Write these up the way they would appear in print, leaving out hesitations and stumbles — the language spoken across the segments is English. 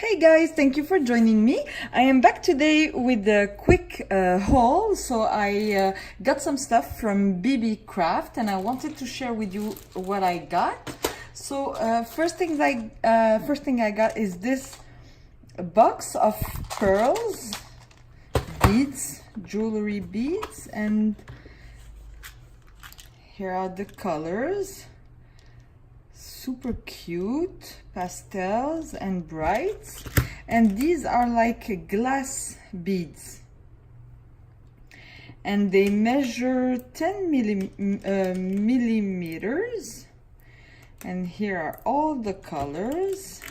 Hey guys, thank you for joining me. I am back today with a quick haul. So I got some stuff from BeeBeeCraft and I wanted to share with you what I got. So first thing I got is this box of pearls, beads, jewelry beads, and here are the colors. Super cute pastels and brights, and these are like glass beads and they measure 10 millimeters, and here are all the colors.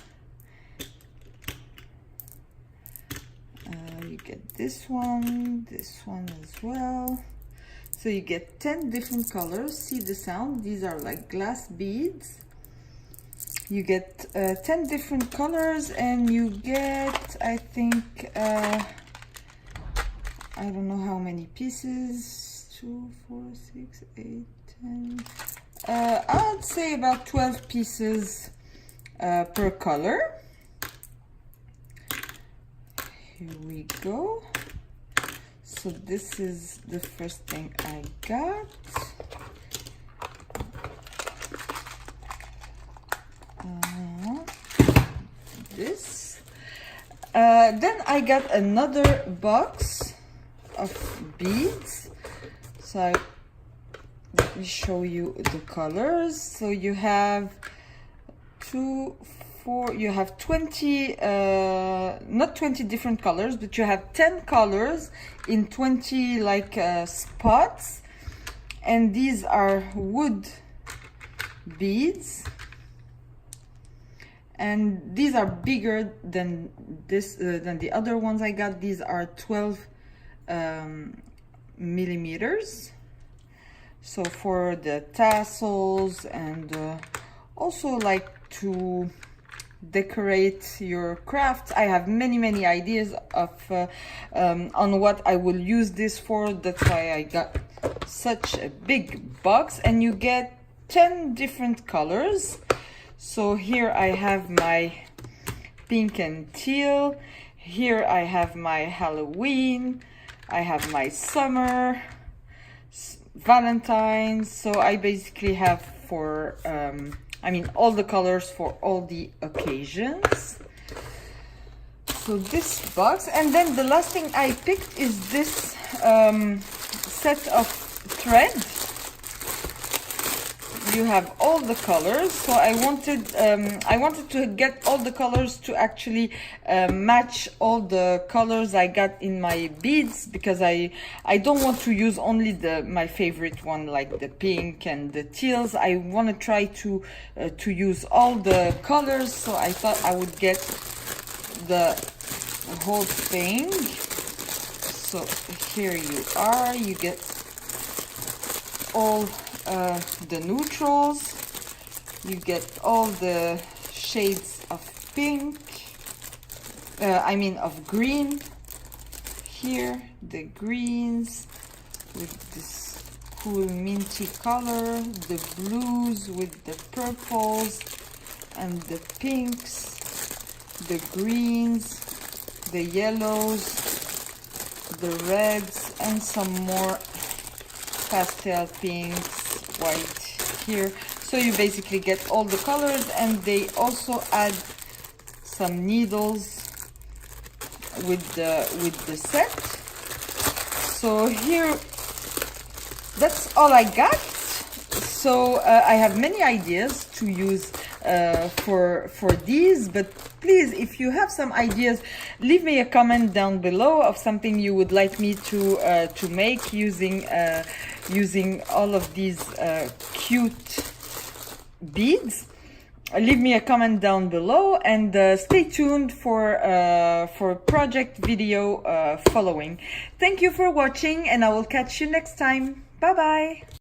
You get this one as well, so you get 10 different colors. See the sound? These are like glass beads. You get 10 different colors, and you get, I think, I don't know how many pieces, 2, 4, 6, 8, 10, I'd say about 12 pieces per color. Here we go. So this is the first thing I got. This. Then I got another box of beads. So let me show you the colors. So you have 2, 4, you have 20, not 20 different colors, but you have 10 colors in 20 like spots. And these are wood beads. And these are bigger than this than the other ones I got. These are 12 millimeters. So for the tassels, and also like to decorate your craft. I have many ideas of on what I will use this for. That's why I got such a big box, and you get 10 different colors. So here I have my pink and teal. Here I have my Halloween. I have my summer, Valentine's. So I basically have for, all the colors for all the occasions. So this box, and then the last thing I picked is this set of thread. You have all the colors, so I wanted to get all the colors to actually match all the colors I got in my beads, because I don't want to use only my favorite one like the pink and the teals. I want to try to use all the colors, so I thought I would get the whole thing. So here you are. You get all the neutrals, you get all the shades of pink, of green. Here the greens with this cool minty color, the blues with the purples and the pinks, the greens, the yellows, the reds, and some more pastel pinks, white here. So you basically get all the colors, and they also add some needles with the set. So here, that's all I got. So I have many ideas to use for these, but please, if you have some ideas, leave me a comment down below of something you would like me to make using all of these cute beads. Leave me a comment down below, and stay tuned for project video following. Thank you for watching, and I will catch you next time. Bye bye.